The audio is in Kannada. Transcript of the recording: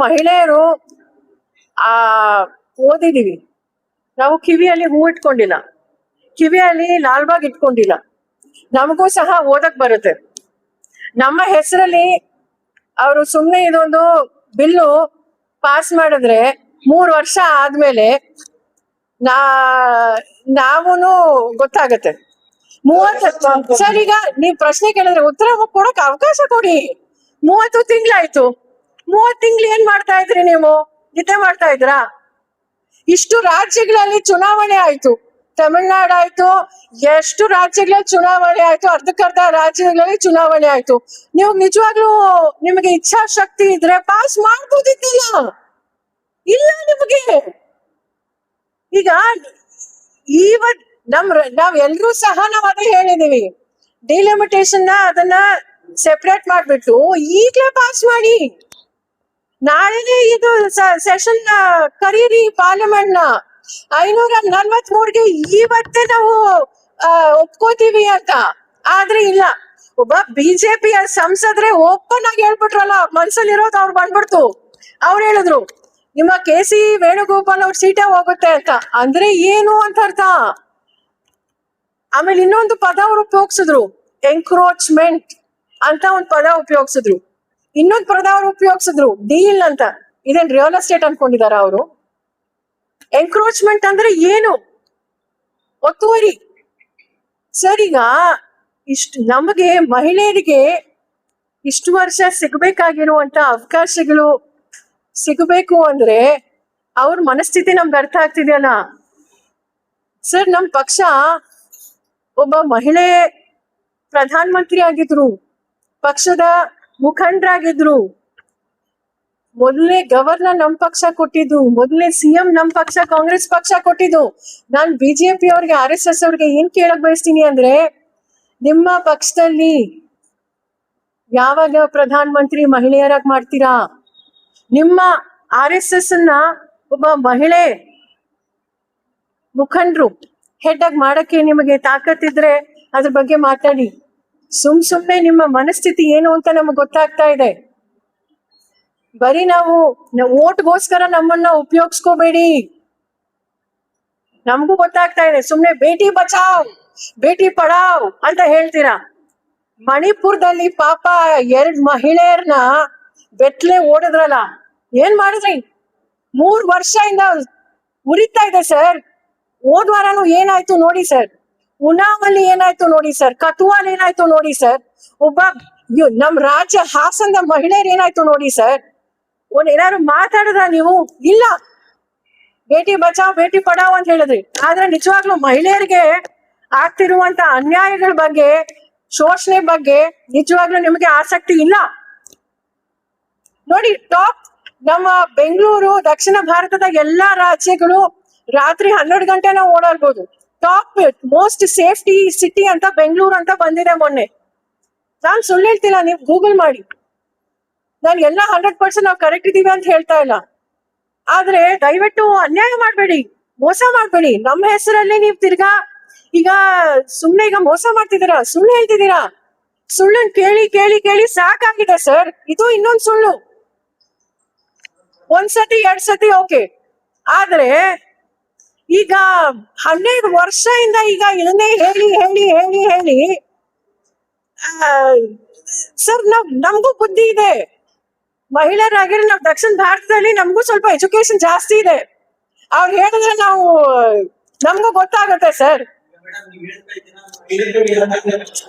ಮಹಿಳೆಯರು ಆ ಓದಿದೀವಿ, ನಾವು ಕಿವಿಯಲ್ಲಿ ಹೂ ಇಟ್ಕೊಂಡಿಲ್ಲ, ಕಿವಿಯಲ್ಲಿ ಲಾಲ್ಬಾಗ್ ಇಟ್ಕೊಂಡಿಲ್ಲ, ನಮಗೂ ಸಹ ಓದಕ್ ಬರುತ್ತೆ. ನಮ್ಮ ಹೆಸರಲ್ಲಿ ಅವರು ಸುಮ್ಮನೆ ಇದೊಂದು ಬಿಲ್ಲು ಪಾಸ್ ಮಾಡಿದ್ರೆ 3 ವರ್ಷ ಆದ್ಮೇಲೆ ನಾವೂನು ಗೊತ್ತಾಗತ್ತೆ. 30 ಸರ್, ಈಗ ನೀವ್ ಪ್ರಶ್ನೆ ಕೇಳಿದ್ರೆ ಉತ್ತರ ಕೊಡಕ್ ಅವಕಾಶ ಕೊಡಿ. 30 ತಿಂಗಳಾಯ್ತು. 30 ತಿಂಗಳು ಏನ್ ಮಾಡ್ತಾ ಇದ್ರಿ ನೀವು? ನಿದ್ದೆ ಮಾಡ್ತಾ ಇದ್ರಾ? ಇಷ್ಟು ರಾಜ್ಯಗಳಲ್ಲಿ ಚುನಾವಣೆ ಆಯ್ತು, ತಮಿಳ್ನಾಡು ಆಯ್ತು, ಎಷ್ಟು ರಾಜ್ಯಗಳಲ್ಲಿ ಚುನಾವಣೆ ಆಯ್ತು, ಅರ್ಧಕ್ಕರ್ಧ ರಾಜ್ಯಗಳಲ್ಲಿ ಚುನಾವಣೆ ಆಯ್ತು. ನೀವು ನಿಜವಾಗ್ಲೂ ನಿಮಗೆ ಇಚ್ಛಾಶಕ್ತಿ ಇದ್ರೆ ಪಾಸ್ ಮಾಡ್ಬೋದಿತ್ತಿಲ್ಲ, ಇಲ್ಲ ನಿಮಗೆ. ಈಗ ನಾವ್ ಎಲ್ರೂ ಸಹ ನಾವ್ ಅದೇ ಹೇಳಿದೀವಿ, ಡಿಲಿಮಿಟೇಷನ್ ಅದನ್ನ ಸೆಪರೇಟ್ ಮಾಡ್ಬಿಟ್ಟು ಈಗ್ಲೇ ಪಾಸ್ ಮಾಡಿ. ನಾಳೆನೇ ಇದು ಸೆಷನ್ ಕರೀರಿ ಪಾರ್ಲಿಮೆಂಟ್ ನ. 543ಗೆ ಇವತ್ತೇ ನಾವು ಒಪ್ಕೋತೀವಿ ಅಂತ. ಆದ್ರೆ ಇಲ್ಲ, ಒಬ್ಬ ಬಿಜೆಪಿಯ ಸಂಸದ್ರೆ ಓಪನ್ ಆಗಿ ಹೇಳ್ಬಿಟ್ರಲ್ಲ, ಮನ್ಸಲ್ಲಿರೋದು ಅವ್ರು ಬಂದ್ಬಿಡ್ತು. ಅವ್ರು ಹೇಳಿದ್ರು ನಿಮ್ಮ ಕೆ.ಸಿ. ವೇಣುಗೋಪಾಲ್ ಅವ್ರ ಸೀಟೇ ಹೋಗುತ್ತೆ ಅಂತ. ಅಂದ್ರೆ ಏನು ಅಂತ ಅರ್ಥ. ಆಮೇಲೆ ಇನ್ನೊಂದು ಪದ ಅವ್ರು ಉಪಯೋಗಿಸಿದ್ರು, ಎಂಕ್ರೋಚ್ಮೆಂಟ್ ಅಂತ ಒಂದು ಪದ ಉಪಯೋಗಿಸಿದ್ರು. ಇನ್ನೊಂದು ಪದ ಅವ್ರು ಉಪಯೋಗಿಸಿದ್ರು, ಡೀಲ್ ಅಂತ. ಇದೇನ್ ರಿಯಲ್ ಎಸ್ಟೇಟ್ ಅನ್ಕೊಂಡಿದಾರ ಅವರು? ಎಂಕ್ರೋಚ್ಮೆಂಟ್ ಅಂದ್ರೆ ಏನು? ಒತ್ತುವರಿ. ಸರ್, ಈಗ ನಮಗೆ ಮಹಿಳೆಯರಿಗೆ ಇಷ್ಟು ವರ್ಷ ಸಿಗ್ಬೇಕಾಗಿರುವಂತ ಅವಕಾಶಗಳು ಸಿಗಬೇಕು ಅಂದ್ರೆ ಅವ್ರ ಮನಸ್ಥಿತಿ ನಮ್ಗೆ ಅರ್ಥ ಆಗ್ತಿದೆಯಲ್ಲ. ಸರ್, ನಮ್ ಪಕ್ಷ ಒಬ್ಬ ಮಹಿಳೆ ಪ್ರಧಾನ ಮಂತ್ರಿ ಆಗಿದ್ರು, ಪಕ್ಷದ ಮುಖಂಡರಾಗಿದ್ರು, ಮೊದಲನೇ ಗವರ್ನರ್ ನಮ್ ಪಕ್ಷ ಕೊಟ್ಟಿದ್ದು, ಮೊದಲನೇ ಸಿಎಂ ನಮ್ ಪಕ್ಷ ಕಾಂಗ್ರೆಸ್ ಪಕ್ಷ ಕೊಟ್ಟಿದ್ದು. ನಾನ್ ಬಿಜೆಪಿ ಅವ್ರಿಗೆ RSS ಅವ್ರಿಗೆ ಏನ್ ಕೇಳಕ್ ಬಯಸ್ತೀನಿ ಅಂದ್ರೆ, ನಿಮ್ಮ ಪಕ್ಷದಲ್ಲಿ ಯಾವಾಗ ಪ್ರಧಾನ ಮಂತ್ರಿ ಮಹಿಳೆಯರಾಗಿ ಮಾಡ್ತೀರಾ? ನಿಮ್ಮ RSS ಅನ್ನ ಒಬ್ಬ ಮಹಿಳೆ ಮುಖಂಡರು ಹೆಡ್ ಆಗಿ ಮಾಡಕ್ಕೆ ನಿಮಗೆ ತಾಕತ್ತಿದ್ರೆ ಅದ್ರ ಬಗ್ಗೆ ಮಾತಾಡಿ. ಸುಮ್ನೆ ನಿಮ್ಮ ಮನಸ್ಥಿತಿ ಏನು ಅಂತ ನಮಗ್ ಗೊತ್ತಾಗ್ತಾ ಇದೆ. ಬರೀ ನಾವು ಓಟ್ಗೋಸ್ಕರ ನಮ್ಮನ್ನ ಉಪಯೋಗಿಸ್ಕೋಬೇಡಿ. ನಮಗೂ ಗೊತ್ತಾಗ್ತಾ ಇದೆ, ಸುಮ್ನೆ ಬೇಟಿ ಬಚಾವ್ ಬೇಟಿ ಪಡಾವ್ ಅಂತ ಹೇಳ್ತೀರಾ. ಮಣಿಪುರದಲ್ಲಿ ಪಾಪ 2 ಮಹಿಳೆಯರನ್ನ ಬೆಟ್ಲೆ ಓಡಿದ್ರಲ್ಲ, ಏನ್ ಮಾಡಿದ್ರಿ? 3 ವರ್ಷದಿಂದ ಉರಿತಾ ಇದೆ ಸರ್. ಹೋದ್ವಾರನು ಏನಾಯ್ತು ನೋಡಿ ಸರ್, ಉನ್ನಾವಲ್ಲಿ ಏನಾಯ್ತು ನೋಡಿ ಸರ್, ಕತುವಾಲ್ ಏನಾಯ್ತು ನೋಡಿ ಸರ್, ಒಬ್ಬ ನಮ್ ರಾಜ್ಯ ಹಾಸನದ ಮಹಿಳೆಯರು ಏನಾಯ್ತು ನೋಡಿ ಸರ್. ಏನಾದ್ರು ಮಾತಾಡಿದ್ರ ನೀವು? ಇಲ್ಲ, ಬೇಟಿ ಬಚಾವ್ ಬೇಟಿ ಪಡಾವ್ ಅಂತ ಹೇಳಿದ್ರಿ. ಆದ್ರೆ ನಿಜವಾಗ್ಲೂ ಮಹಿಳೆಯರಿಗೆ ಆಗ್ತಿರುವಂತ ಅನ್ಯಾಯಗಳ ಬಗ್ಗೆ, ಶೋಷಣೆ ಬಗ್ಗೆ ನಿಜವಾಗ್ಲೂ ನಿಮಗೆ ಆಸಕ್ತಿ ಇಲ್ಲ. ನೋಡಿ, ನಮ್ಮ ಬೆಂಗಳೂರು, ದಕ್ಷಿಣ ಭಾರತದ ಎಲ್ಲಾ ರಾಜ್ಯಗಳು ರಾತ್ರಿ 12 ಗಂಟೆ ನಾವು ಓಡಾಡ್ಬೋದು. ಟಾಪ್ ಮೋಸ್ಟ್ ಸೇಫ್ಟಿ ಸಿಟಿ ಅಂತ ಬೆಂಗಳೂರು ಅಂತ ಬಂದಿದೆ ಮೊನ್ನೆ. ನಾನ್ ಸುಳ್ಳು ಹೇಳ್ತಿಲ್ಲ, ನೀವು ಗೂಗಲ್ ಮಾಡಿ. ನಾನು ಎಲ್ಲ 100% ನಾವು ಕರೆಕ್ಟ್ ಇದೀವಿ ಅಂತ ಹೇಳ್ತಾ ಇಲ್ಲ. ಆದ್ರೆ ದಯವಿಟ್ಟು ಅನ್ಯಾಯ ಮಾಡ್ಬೇಡಿ, ಮೋಸ ಮಾಡ್ಬೇಡಿ. ನಮ್ಮ ಹೆಸರಲ್ಲಿ ನೀವು ತಿರ್ಗಾ ಈಗ ಸುಮ್ನೆ ಈಗ ಮೋಸ ಮಾಡ್ತಿದ್ದೀರಾ, ಸುಳ್ಳು ಹೇಳ್ತಿದ್ದೀರಾ. ಸುಳ್ಳನ್ ಕೇಳಿ ಕೇಳಿ ಕೇಳಿ ಸಾಕಾಗಿದೆ ಸರ್. ಇದು ಇನ್ನೊಂದು ಸುಳ್ಳು. 1 ಸತಿ 2 ಸತಿ ಓಕೆ, ಆದ್ರೆ ಈಗ 12 ವರ್ಷದಿಂದ ಈಗ ಇದನ್ನೇ ಹೇಳಿ ಹೇಳಿ ಹೇಳಿ ಹೇಳಿ ಸರ್, ನಮಗೂ ಬುದ್ಧಿ ಇದೆ. ಮಹಿಳೆಯರಾಗಿರೋ ನಾವು ದಕ್ಷಿಣ ಭಾರತದಲ್ಲಿ ನಮಗೂ ಸ್ವಲ್ಪ ಎಜುಕೇಶನ್ ಜಾಸ್ತಿ ಇದೆ. ಅವ್ರು ಹೇಳಿದ್ರೆ ನಮಗೂ ಗೊತ್ತಾಗುತ್ತೆ ಸರ್.